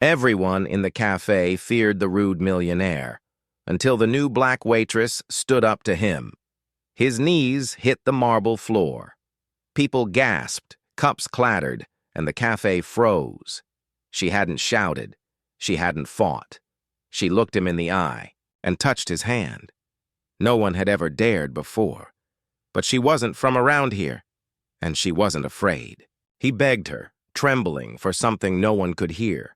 Everyone in the cafe feared the rude millionaire, until the new black waitress stood up to him. His knees hit the marble floor. People gasped, cups clattered, and the cafe froze. She hadn't shouted. She hadn't fought. She looked him in the eye and touched his hand. No one had ever dared before. But she wasn't from around here, and she wasn't afraid. He begged her, trembling for something no one could hear.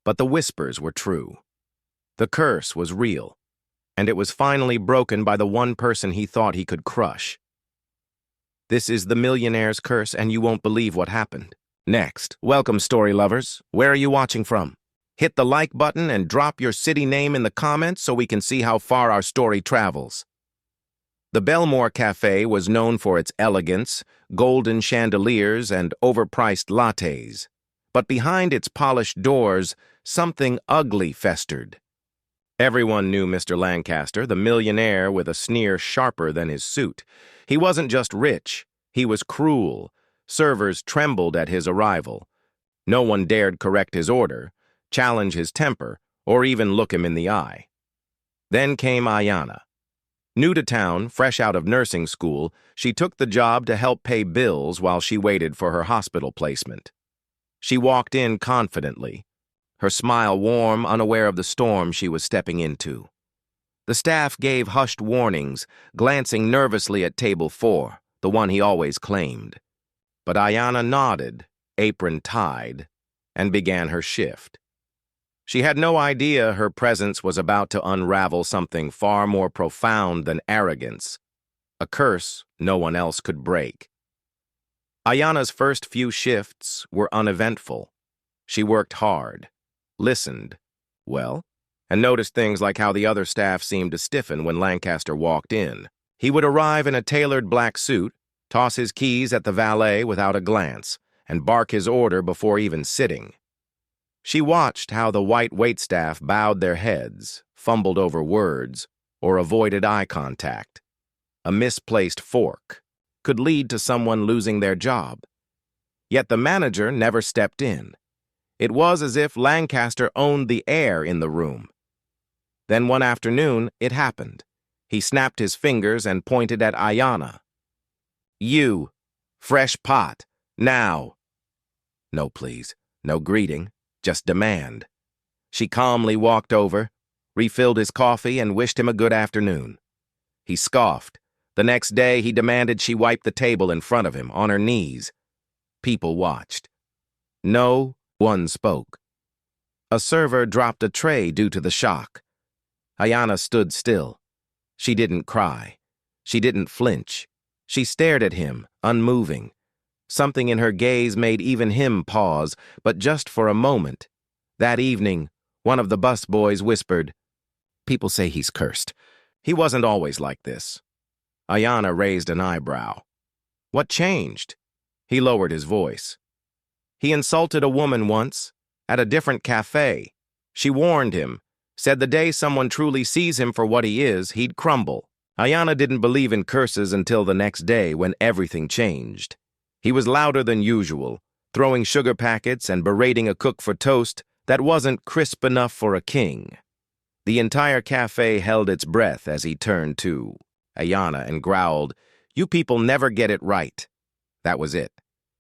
But the whispers were true. The curse was real, and it was finally broken by the one person he thought he could crush. This is the millionaire's curse, and you won't believe what happened. Next, welcome story lovers. Where are you watching from? Hit the like button and drop your city name in the comments so we can see how far our story travels. The Belmore Café was known for its elegance, golden chandeliers, and overpriced lattes. But behind its polished doors, something ugly festered. Everyone knew Mr. Lancaster, the millionaire with a sneer sharper than his suit. He wasn't just rich, he was cruel. Servers trembled at his arrival. No one dared correct his order, challenge his temper, or even look him in the eye. Then came Ayanna. New to town, fresh out of nursing school, she took the job to help pay bills while she waited for her hospital placement. She walked in confidently, her smile warm, unaware of the storm she was stepping into. The staff gave hushed warnings, glancing nervously at table 4, the one he always claimed. But Ayanna nodded, apron tied, and began her shift. She had no idea her presence was about to unravel something far more profound than arrogance, a curse no one else could break. Ayanna's first few shifts were uneventful. She worked hard, listened, well, and noticed things like how the other staff seemed to stiffen when Lancaster walked in. He would arrive in a tailored black suit, toss his keys at the valet without a glance, and bark his order before even sitting. She watched how the white waitstaff bowed their heads, fumbled over words, or avoided eye contact. A misplaced fork could lead to someone losing their job. Yet the manager never stepped in. It was as if Lancaster owned the air in the room. Then one afternoon, it happened. He snapped his fingers and pointed at Ayanna. "You, fresh pot, now." No please, no greeting. Just demand. She calmly walked over, refilled his coffee, and wished him a good afternoon. He scoffed. The next day, he demanded she wipe the table in front of him, on her knees. People watched. No one spoke. A server dropped a tray due to the shock. Ayanna stood still. She didn't cry. She didn't flinch. She stared at him, unmoving. Something in her gaze made even him pause, but just for a moment. That evening, one of the busboys whispered, "People say he's cursed. He wasn't always like this." Ayanna raised an eyebrow. "What changed?" He lowered his voice. "He insulted a woman once, at a different cafe. She warned him, said the day someone truly sees him for what he is, he'd crumble." Ayanna didn't believe in curses until the next day when everything changed. He was louder than usual, throwing sugar packets and berating a cook for toast that wasn't crisp enough for a king. The entire cafe held its breath as he turned to Ayanna and growled, "You people never get it right." That was it.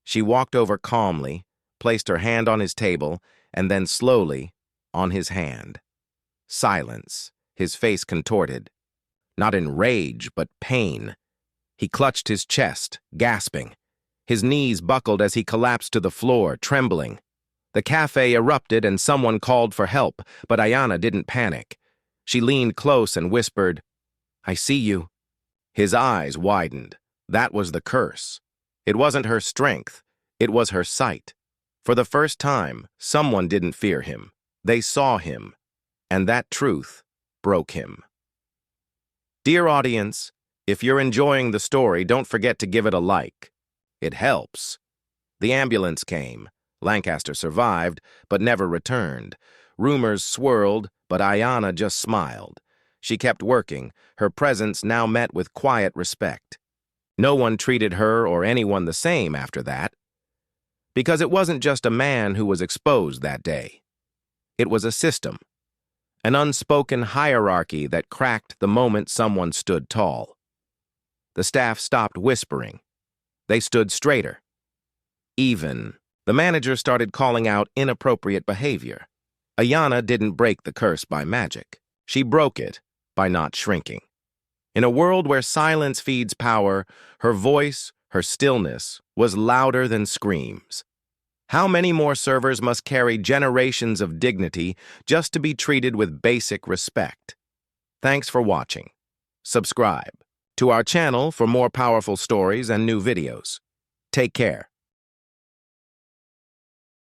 She walked over calmly, placed her hand on his table, and then slowly on his hand. Silence, his face contorted. Not in rage, but pain. He clutched his chest, gasping. His knees buckled as he collapsed to the floor, trembling. The cafe erupted and someone called for help, but Ayanna didn't panic. She leaned close and whispered, "I see you." His eyes widened. That was the curse. It wasn't her strength. It was her sight. For the first time, someone didn't fear him. They saw him. And that truth broke him. Dear audience, if you're enjoying the story, don't forget to give it a like. It helps. The ambulance came. Lancaster survived, but never returned. Rumors swirled, but Ayanna just smiled. She kept working, her presence now met with quiet respect. No one treated her or anyone the same after that. Because it wasn't just a man who was exposed that day. It was a system, an unspoken hierarchy that cracked the moment someone stood tall. The staff stopped whispering. They stood straighter. Even. The manager started calling out inappropriate behavior. Ayana didn't break the curse by magic. She broke it by not shrinking. In a world where silence feeds power, her voice, her stillness, was louder than screams. How many more servers must carry generations of dignity just to be treated with basic respect? Thanks for watching. Subscribe to our channel for more powerful stories and new videos. Take care.